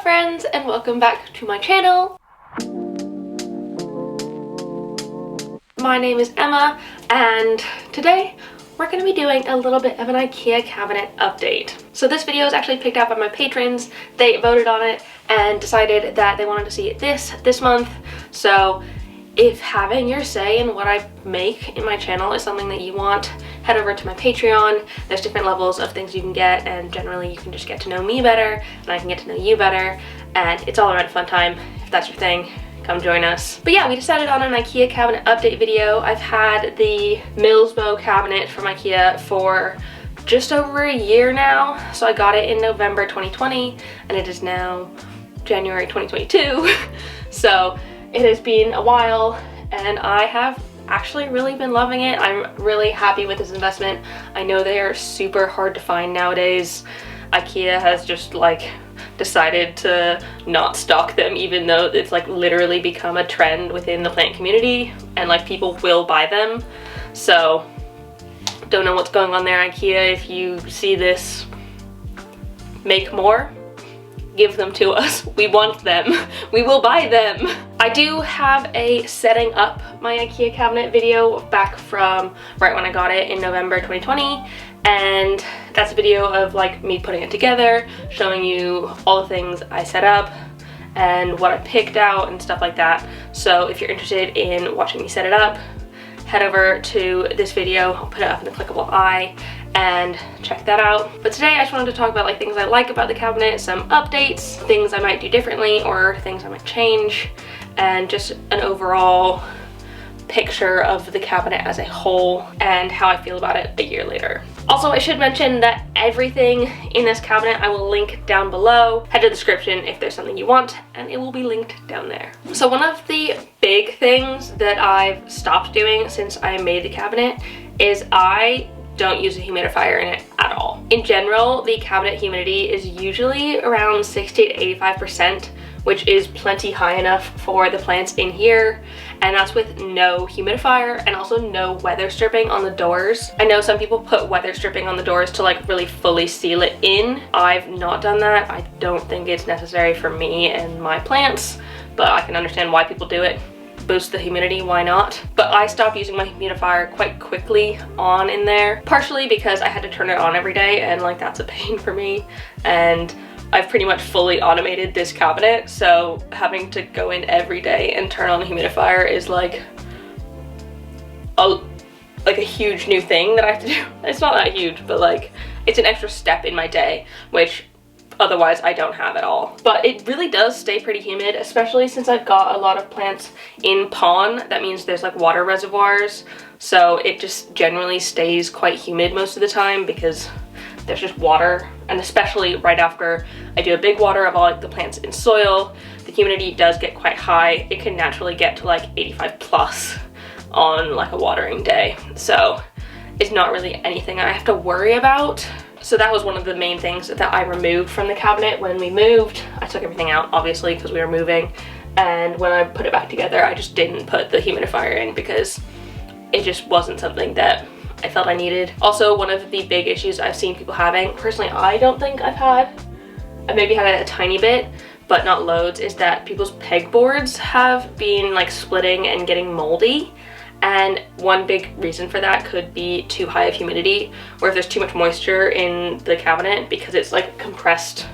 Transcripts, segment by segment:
friends, and welcome back to my channel. My name is Emma, and today we're going to be doing a little bit of an IKEA cabinet update. So this video is actually picked out by my patrons. They voted on it and decided that they wanted to see this month. So if having your say in what I make in my channel is something that you want, head over to my Patreon. There's different levels of things you can get, and generally you can just get to know me better and I can get to know you better, and it's all around a fun time. If that's your thing, come join us. But yeah, we decided on an IKEA cabinet update video. I've had the Millsbo cabinet from IKEA for just over a year now. So I got it in November 2020 and it is now January 2022. So it has been a while and I have actually really been loving it. I'm really happy with this investment. I know they are super hard to find nowadays. IKEA has just like decided to not stock them, even though it's like literally become a trend within the plant community and like people will buy them. So don't know what's going on there, IKEA. If you see this, make more, give them to us. We want them. We will buy them. I do have a setting up my IKEA cabinet video back from right when I got it in November 2020, and that's a video of like me putting it together, showing you all the things I set up and what I picked out and stuff like that. So if you're interested in watching me set it up, head over to this video. I'll put it up in the clickable eye and check that out. But today I just wanted to talk about like things I like about the cabinet, some updates, things I might do differently or things I might change, and just an overall picture of the cabinet as a whole and how I feel about it a year later. Also, I should mention that everything in this cabinet I will link down below. Head to the description if there's something you want and it will be linked down there. So one of the big things that I've stopped doing since I made the cabinet is I don't use a humidifier in it at all. In general, the cabinet humidity is usually around 60 to 85%, which is plenty high enough for the plants in here, and that's with no humidifier and also no weather stripping on the doors. I know some people put weather stripping on the doors to like really fully seal it in. I've not done that. I don't think it's necessary for me and my plants, but I can understand why people do it. Boost the humidity, why not? But I stopped using my humidifier quite quickly on in there, partially because I had to turn it on every day and like that's a pain for me, and I've pretty much fully automated this cabinet, so having to go in every day and turn on the humidifier is like a huge new thing that I have to do. It's not that huge, but like it's an extra step in my day, which otherwise I don't have at all. But it really does stay pretty humid, especially since I've got a lot of plants in pond. That means there's like water reservoirs, so it just generally stays quite humid most of the time because there's just water, and especially right after I do a big water of all like the plants in soil, the humidity does get quite high. It can naturally get to like 85 plus on like a watering day, so it's not really anything I have to worry about. So that was one of the main things that I removed from the cabinet when we moved. I took everything out obviously because we were moving, and when I put it back together I just didn't put the humidifier in because it just wasn't something that I felt I needed. Also, one of the big issues I've seen people having, personally I don't think I've had, I maybe had it a tiny bit but not loads, is that people's pegboards have been like splitting and getting moldy. And one big reason for that could be too high of humidity, or if there's too much moisture in the cabinet because it's like compressed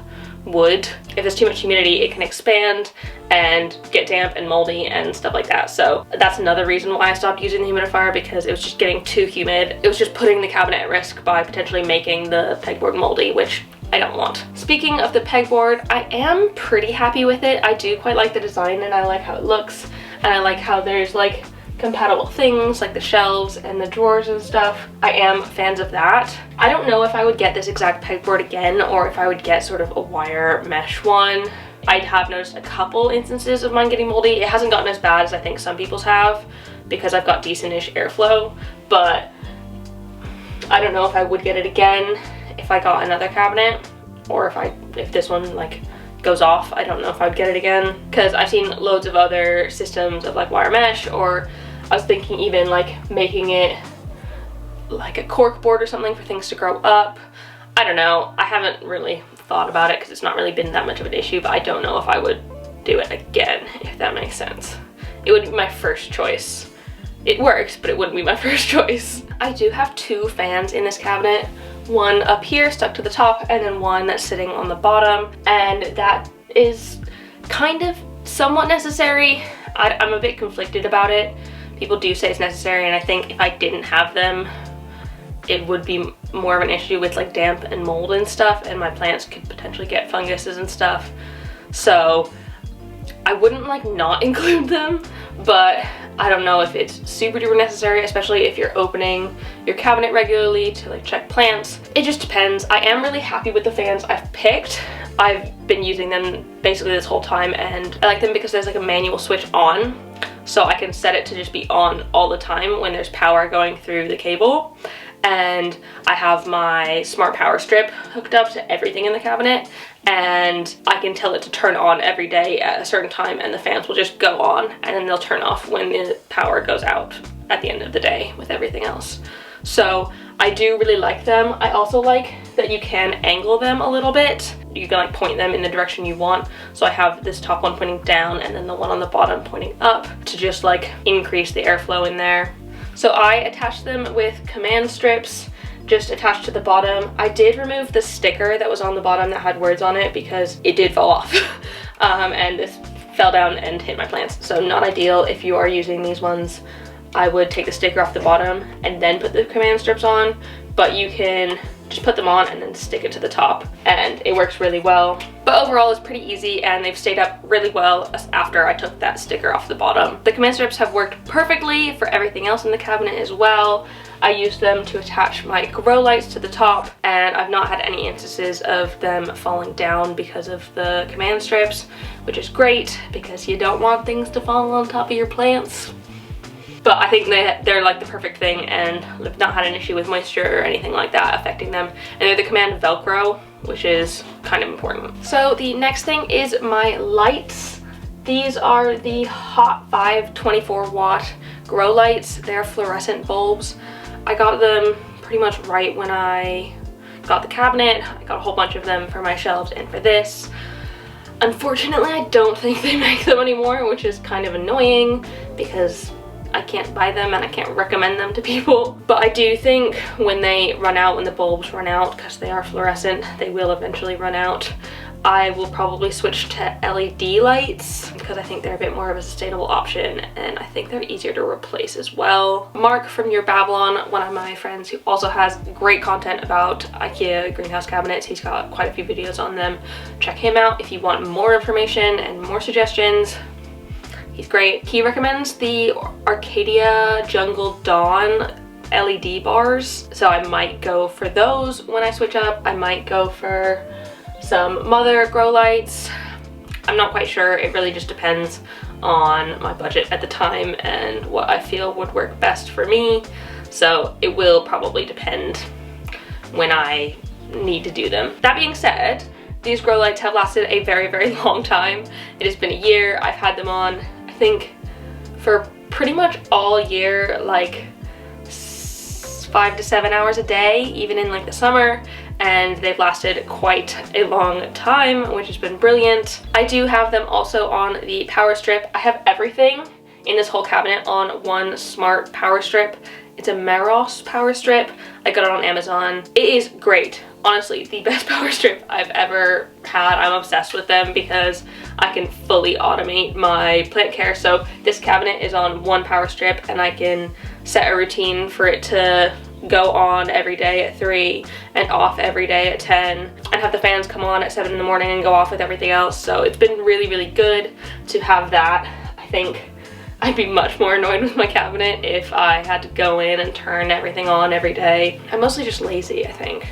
wood. If there's too much humidity, it can expand and get damp and moldy and stuff like that. So that's another reason why I stopped using the humidifier, because it was just getting too humid. It was just putting the cabinet at risk by potentially making the pegboard moldy, which I don't want. Speaking of the pegboard, I am pretty happy with it. I do quite like the design and I like how it looks, and I like how there's like compatible things like the shelves and the drawers and stuff. I am fans of that. I don't know if I would get this exact pegboard again or if I would get sort of a wire mesh one. I have noticed a couple instances of mine getting moldy. It hasn't gotten as bad as I think some people's have because I've got decent-ish airflow, but I don't know if I would get it again if I got another cabinet, or if this one like goes off. I don't know if I would get it again, because I've seen loads of other systems of like wire mesh, or I was thinking even like making it like a cork board or something for things to grow up. I don't know. I haven't really thought about it because it's not really been that much of an issue, but I don't know if I would do it again, if that makes sense. It would be my first choice. It works, but it wouldn't be my first choice. I do have 2 fans in this cabinet. One up here stuck to the top, and then one that's sitting on the bottom, and that is kind of somewhat necessary. I'm a bit conflicted about it. People do say it's necessary, and I think if I didn't have them, it would be more of an issue with like damp and mold and stuff, and my plants could potentially get funguses and stuff. So I wouldn't like not include them, but I don't know if it's super duper necessary, especially if you're opening your cabinet regularly to like check plants. It just depends. I am really happy with the fans I've picked. I've been using them basically this whole time, and I like them because there's like a manual switch on, so I can set it to just be on all the time when there's power going through the cable. And I have my smart power strip hooked up to everything in the cabinet, and I can tell it to turn on every day at a certain time, and the fans will just go on, and then they'll turn off when the power goes out at the end of the day with everything else. So I do really like them. I also like that you can angle them a little bit. You can like point them in the direction you want. So I have this top one pointing down and then the one on the bottom pointing up to just like increase the airflow in there. So I attached them with command strips just attached to the bottom. I did remove the sticker that was on the bottom that had words on it because it did fall off. And this fell down and hit my plants. So not ideal. If you are using these ones, I would take the sticker off the bottom and then put the command strips on, but you can just put them on and then stick it to the top, and it works really well. But overall it's pretty easy, and they've stayed up really well after I took that sticker off the bottom. The command strips have worked perfectly for everything else in the cabinet as well. I used them to attach my grow lights to the top, and I've not had any instances of them falling down because of the command strips, which is great because you don't want things to fall on top of your plants. But I think they're like the perfect thing, and I've not had an issue with moisture or anything like that affecting them. And they're the command Velcro, which is kind of important. So the next thing is my lights. These are the Hot 5 24 watt grow lights. They're fluorescent bulbs. I got them pretty much right when I got the cabinet. I got a whole bunch of them for my shelves and for this. Unfortunately, I don't think they make them anymore, which is kind of annoying because I can't buy them and I can't recommend them to people. But I do think when they run out, when the bulbs run out, because they are fluorescent, they will eventually run out, I will probably switch to LED lights because I think they're a bit more of a sustainable option, and I think they're easier to replace as well. Mark from Your Babylon, one of my friends who also has great content about IKEA greenhouse cabinets, he's got quite a few videos on them. Check him out if you want more information and more suggestions. He's great. He recommends the Arcadia Jungle Dawn LED bars, so I might go for those when I switch up. I might go for some Mother grow lights. I'm not quite sure. It really just depends on my budget at the time and what I feel would work best for me. So it will probably depend when I need to do them. That being said, these grow lights have lasted a very, very long time. It has been a year. I've had them on, I think, for pretty much all year, like 5 to 7 hours a day, even in like the summer, and they've lasted quite a long time, which has been brilliant. I do have them also on the power strip. I have everything in this whole cabinet on one smart power strip. It's a Meros power strip. I got it on Amazon. It is great. Honestly, the best power strip I've ever had. I'm obsessed with them because I can fully automate my plant care. So this cabinet is on one power strip, and I can set a routine for it to go on every day at 3 and off every day at 10, and have the fans come on at 7 in the morning and go off with everything else. So it's been really, really good to have that. I think I'd be much more annoyed with my cabinet if I had to go in and turn everything on every day. I'm mostly just lazy, I think.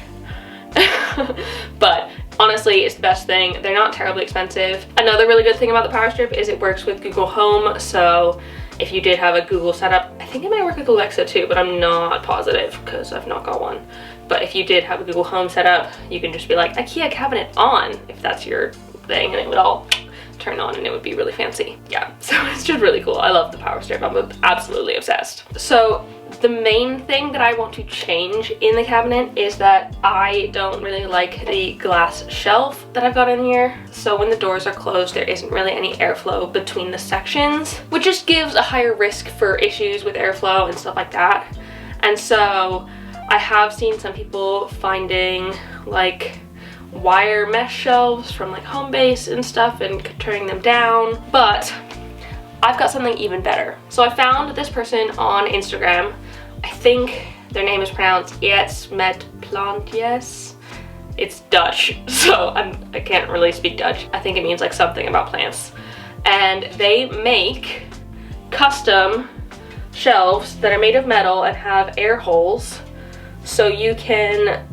But honestly, it's the best thing. They're not terribly expensive. Another really good thing about the power strip is it works with Google Home. So if you did have a Google setup, I think it might work with Alexa too, but I'm not positive because I've not got one. But if you did have a Google Home setup, you can just be like, IKEA cabinet on, if that's your thing, and it would all turn on and it would be really fancy. Yeah, so it's just really cool. I love the power strip. I'm absolutely obsessed. So The main thing that I want to change in the cabinet is that I don't really like the glass shelf that I've got in here. So when the doors are closed, there isn't really any airflow between the sections, which just gives a higher risk for issues with airflow and stuff like that. And so I have seen some people finding like wire mesh shelves from like Homebase and stuff and turning them down, but I've got something even better. So I found this person on Instagram. I think their name is pronounced IETS met PLANTJES. It's Dutch, so I can't really speak Dutch. I think it means like something about plants. And they make custom shelves that are made of metal and have air holes, so you can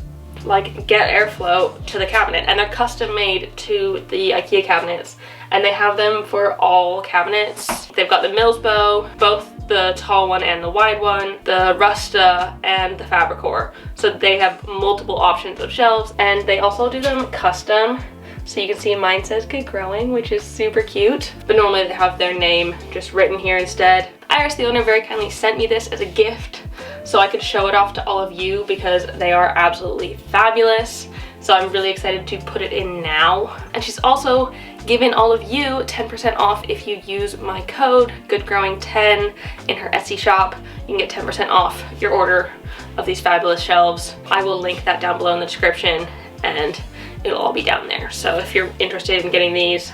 like get airflow to the cabinet, and they're custom made to the IKEA cabinets, and they have them for all cabinets. They've got the Milsbo, both the tall one and the wide one, the Rusta and the Fabricor. So they have multiple options of shelves, and they also do them custom. So you can see mine says Good Growing, which is super cute, but normally they have their name just written here instead. Iris, the owner, very kindly sent me this as a gift so I could show it off to all of you because they are absolutely fabulous. So I'm really excited to put it in now. And she's also given all of you 10% off if you use my code GoodGrowing10 in her Etsy shop. You can get 10% off your order of these fabulous shelves. I will link that down below in the description, and it'll all be down there. So if you're interested in getting these,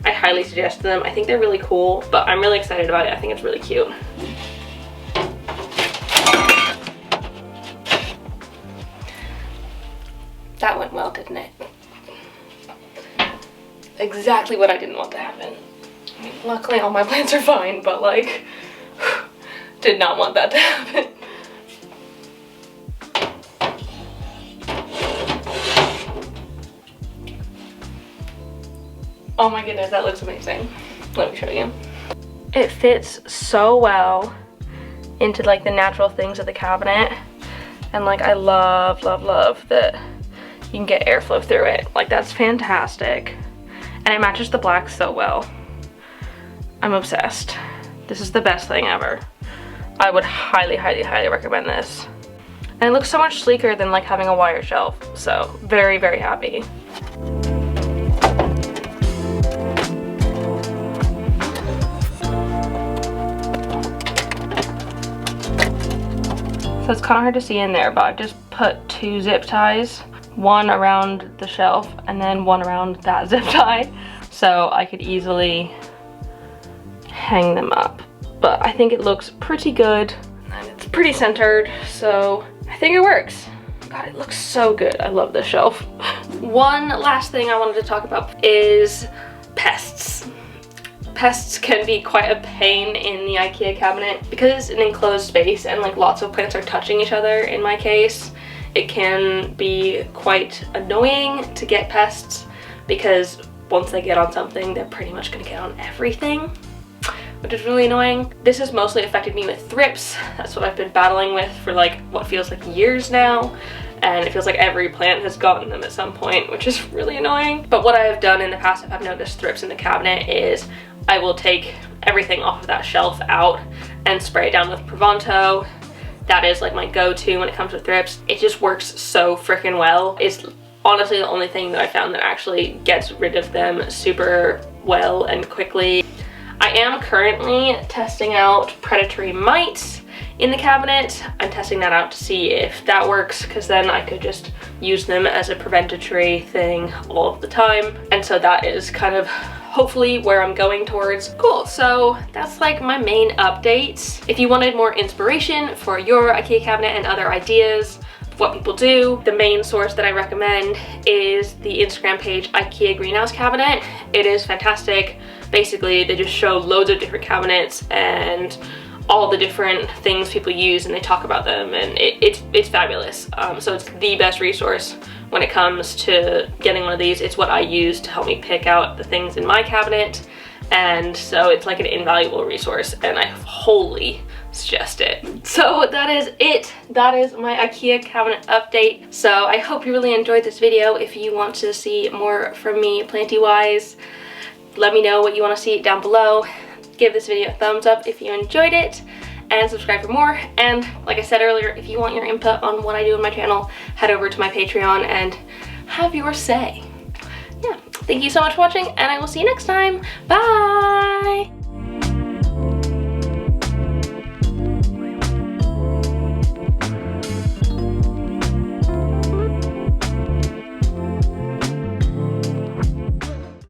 I highly suggest them. I think they're really cool, but I'm really excited about it. I think it's really cute. That went well, didn't it? Exactly what I didn't want to happen. I mean, luckily all my plants are fine, but like, did not want that to happen. Oh my goodness, that looks amazing. Let me show you. It fits so well into like the natural things of the cabinet. And like, I love, love, love that you can get airflow through it. Like, that's fantastic. And it matches the black so well. I'm obsessed. This is the best thing ever. I would highly, highly, highly recommend this. And it looks so much sleeker than like having a wire shelf. So very, very happy. So it's kind of hard to see in there, but I've just put 2 zip ties, one around the shelf and then one around that zip tie, so I could easily hang them up. But I think it looks pretty good and it's pretty centered, so I think it works. God, it looks so good. I love this shelf. One last thing I wanted to talk about is pests. Pests can be quite a pain in the IKEA cabinet because it's an enclosed space and like lots of plants are touching each other in my case. It can be quite annoying to get pests because once they get on something, they're pretty much gonna get on everything, which is really annoying. This has mostly affected me with thrips. That's what I've been battling with for like what feels like years now. And it feels like every plant has gotten them at some point, which is really annoying. But what I have done in the past, if I've noticed thrips in the cabinet, is I will take everything off of that shelf out and spray it down with Provanto. That is like my go-to when it comes to thrips. It just works so freaking well. It's honestly the only thing that I found that actually gets rid of them super well and quickly. I am currently testing out predatory mites in the cabinet. I'm testing that out to see if that works, because then I could just use them as a preventatory thing all of the time. And so that is kind of hopefully where I'm going towards. Cool, so that's like my main updates. If you wanted more inspiration for your IKEA cabinet and other ideas of what people do, the main source that I recommend is the Instagram page IKEA Greenhouse Cabinet. It is fantastic. Basically, they just show loads of different cabinets and all the different things people use, and they talk about them, and it's fabulous. So it's the best resource when it comes to getting one of these. It's what I use to help me pick out the things in my cabinet, and so it's like an invaluable resource, and I wholly suggest it. So that is it. That is my IKEA cabinet update. So I hope you really enjoyed this video. If you want to see more from me planty-wise, let me know what you want to see down below. Give this video a thumbs up if you enjoyed it, and subscribe for more. And like I said earlier, if you want your input on what I do on my channel, head over to my Patreon and have your say. Yeah, thank you so much for watching, and I will see you next time. Bye!